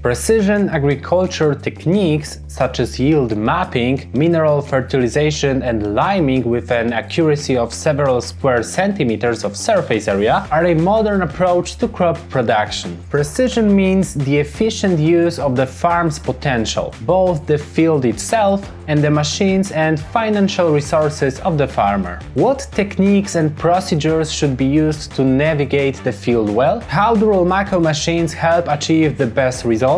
Precision agriculture techniques such as yield mapping, mineral fertilization and liming with an accuracy of several square centimeters of surface area are a modern approach to crop production. Precision means the efficient use of the farm's potential, both the field itself and the machines and financial resources of the farmer. What techniques and procedures should be used to navigate the field well? How do Rolmako machines help achieve the best results?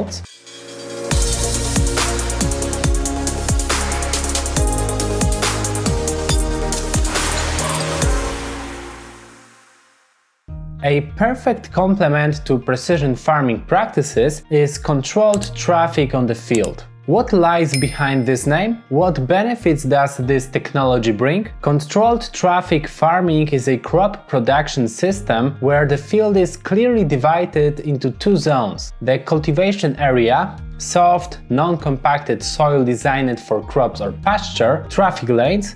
A perfect complement to precision farming practices is controlled traffic on the field. What lies behind this name? What benefits does this technology bring? Controlled traffic farming is a crop production system where the field is clearly divided into two zones: the cultivation area, soft, non-compacted soil designed for crops or pasture, traffic lanes,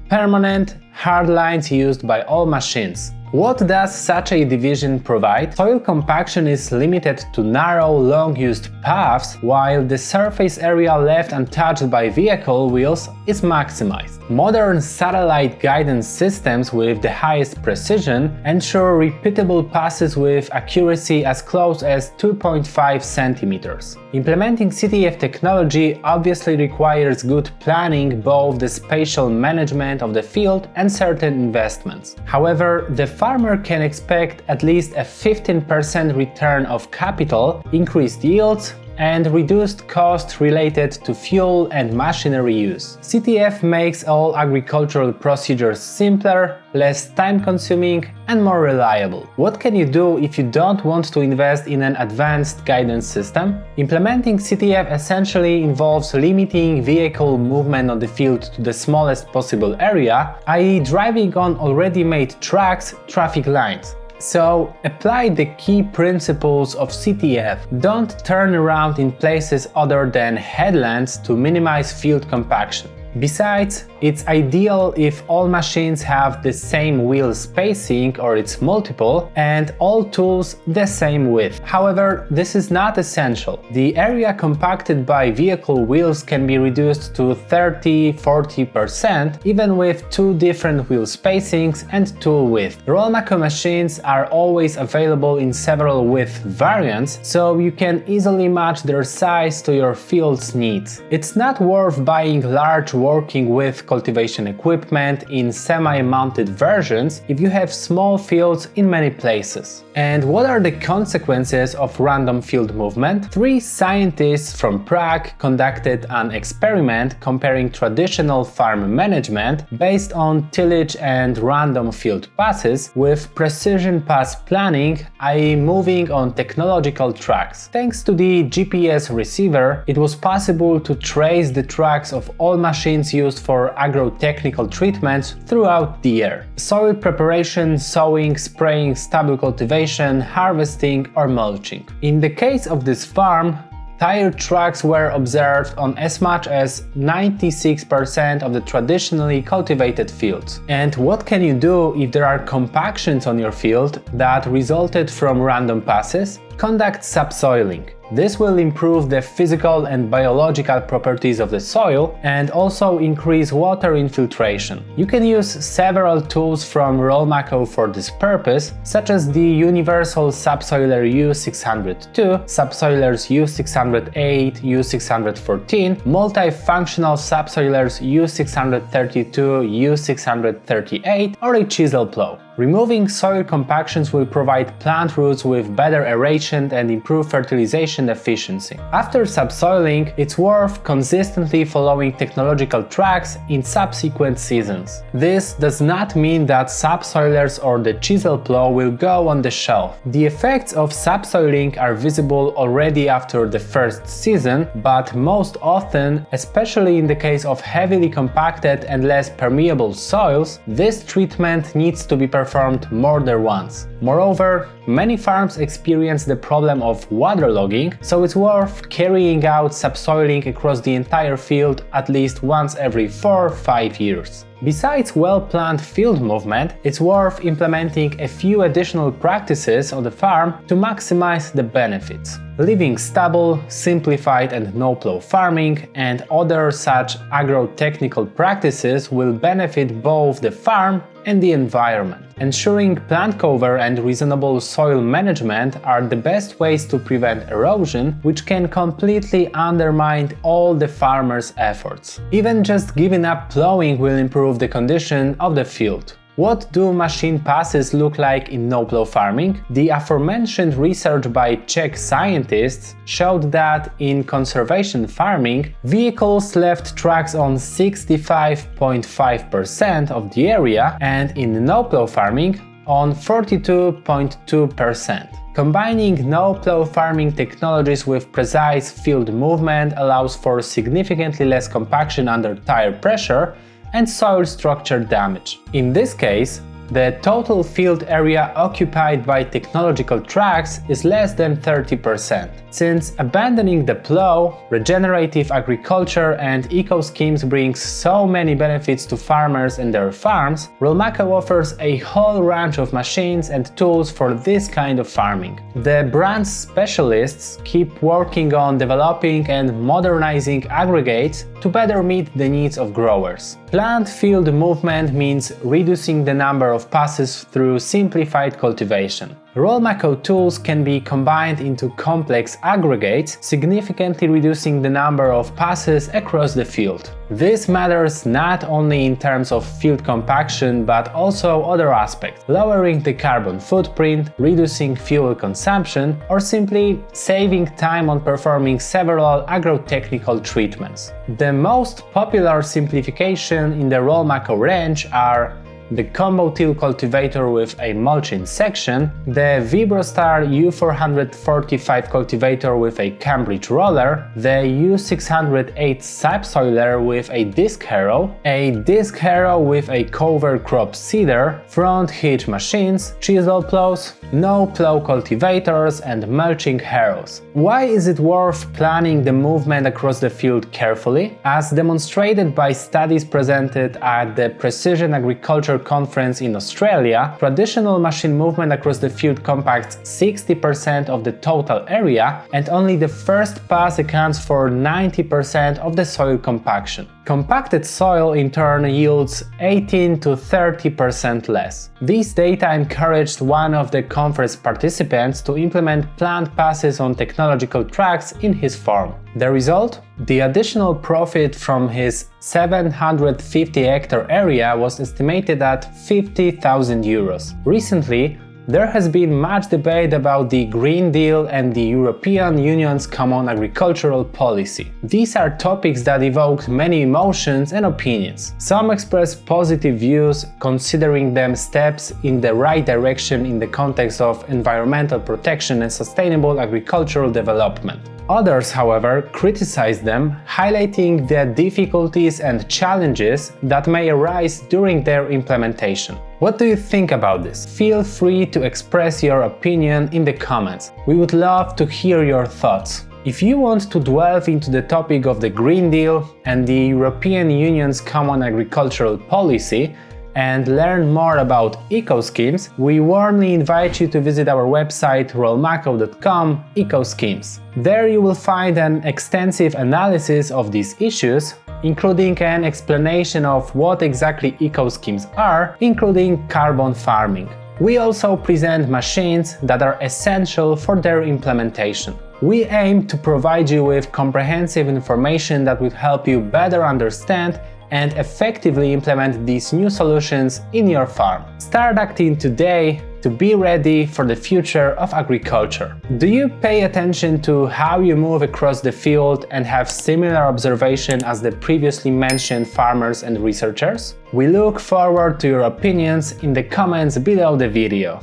permanent, hard lines used by all machines. What does such a division provide? Soil compaction is limited to narrow, long-used paths, while the surface area left untouched by vehicle wheels is maximized. Modern satellite guidance systems with the highest precision ensure repeatable passes with accuracy as close as 2.5 centimeters. Implementing CTF technology obviously requires good planning, both the spatial management of the field and certain investments. However, the farmer can expect at least a 15% return of capital, increased yields, and reduced costs related to fuel and machinery use. CTF makes all agricultural procedures simpler, less time-consuming, and more reliable. What can you do if you don't want to invest in an advanced guidance system? Implementing CTF essentially involves limiting vehicle movement on the field to the smallest possible area, i.e. driving on already made tracks, traffic lines. So, apply the key principles of CTF. Don't turn around in places other than headlands to minimize field compaction. Besides, it's ideal if all machines have the same wheel spacing or its multiple and all tools the same width. However, this is not essential. The area compacted by vehicle wheels can be reduced to 30–40% even with two different wheel spacings and tool width. Rolmako machines are always available in several width variants, so you can easily match their size to your field's needs. It's not worth buying large working with cultivation equipment in semi-mounted versions if you have small fields in many places. And what are the consequences of random field movement? 3 scientists from Prague conducted an experiment comparing traditional farm management based on tillage and random field passes with precision pass planning, i.e. moving on technological tracks. Thanks to the GPS receiver, it was possible to trace the tracks of all machines used for agro-technical treatments throughout the year: soil preparation, sowing, spraying, stubble cultivation, harvesting or mulching. In the case of this farm, tire tracks were observed on as much as 96% of the traditionally cultivated fields. And what can you do if there are compactions on your field that resulted from random passes? Conduct subsoiling. This will improve the physical and biological properties of the soil and also increase water infiltration. You can use several tools from Rolmako for this purpose, such as the universal subsoiler U602, subsoilers U608, U614, multifunctional subsoilers U632, U638, or a chisel plow. Removing soil compactions will provide plant roots with better aeration and improve fertilization efficiency. After subsoiling, it's worth consistently following technological tracks in subsequent seasons. This does not mean that subsoilers or the chisel plow will go on the shelf. The effects of subsoiling are visible already after the first season, but most often, especially in the case of heavily compacted and less permeable soils, this treatment needs to be performed more than once. Moreover, many farms experience the problem of waterlogging, so it's worth carrying out subsoiling across the entire field at least once every 4–5 years. Besides well-planned field movement, it's worth implementing a few additional practices on the farm to maximize the benefits. Leaving stubble, simplified and no-plow farming, and other such agro-technical practices will benefit both the farm and the environment. Ensuring plant cover and reasonable soil management are the best ways to prevent erosion, which can completely undermine all the farmer's efforts. Even just giving up plowing will improve the condition of the field. What do machine passes look like in no-plow farming? The aforementioned research by Czech scientists showed that in conservation farming, vehicles left tracks on 65.5% of the area, and in no-plow farming on 42.2%. Combining no-plow farming technologies with precise field movement allows for significantly less compaction under tire pressure and soil structure damage. In this case, the total field area occupied by technological tracks is less than 30%. Since abandoning the plow, regenerative agriculture and eco-schemes brings so many benefits to farmers and their farms, Rolmako offers a whole range of machines and tools for this kind of farming. The brand's specialists keep working on developing and modernizing aggregates to better meet the needs of growers. Plant field movement means reducing the number of passes through simplified cultivation. Rolmako tools can be combined into complex aggregates, significantly reducing the number of passes across the field. This matters not only in terms of field compaction but also other aspects, lowering the carbon footprint, reducing fuel consumption, or simply saving time on performing several agro-technical treatments. The most popular simplification in the Rolmako range are the combo till cultivator with a mulching section, the Vibrostar U445 cultivator with a Cambridge roller, the U608 subsoiler with a disc harrow with a cover crop seeder, front hitch machines, chisel plows, no-plow cultivators, and mulching harrows. Why is it worth planning the movement across the field carefully? As demonstrated by studies presented at the Precision Agriculture Conference in Australia, traditional machine movement across the field compacts 60% of the total area, and only the first pass accounts for 90% of the soil compaction. Compacted soil in turn yields 18 to 30% less. These data encouraged one of the conference participants to implement plant passes on technological tracks in his farm. The result? The additional profit from his 750-hectare area was estimated at 50,000 euros. Recently, there has been much debate about the Green Deal and the European Union's Common Agricultural Policy. These are topics that evoked many emotions and opinions. Some express positive views, considering them steps in the right direction in the context of environmental protection and sustainable agricultural development. Others, however, criticize them, highlighting the difficulties and challenges that may arise during their implementation. What do you think about this? Feel free to express your opinion in the comments. We would love to hear your thoughts. If you want to delve into the topic of the Green Deal and the European Union's Common Agricultural Policy, and learn more about eco-schemes, we warmly invite you to visit our website rolmako.com eco-schemes. There you will find an extensive analysis of these issues, including an explanation of what exactly eco-schemes are, including carbon farming. We also present machines that are essential for their implementation. We aim to provide you with comprehensive information that will help you better understand and effectively implement these new solutions in your farm. Start acting today to be ready for the future of agriculture. Do you pay attention to how you move across the field and have similar observation as the previously mentioned farmers and researchers? We look forward to your opinions in the comments below the video.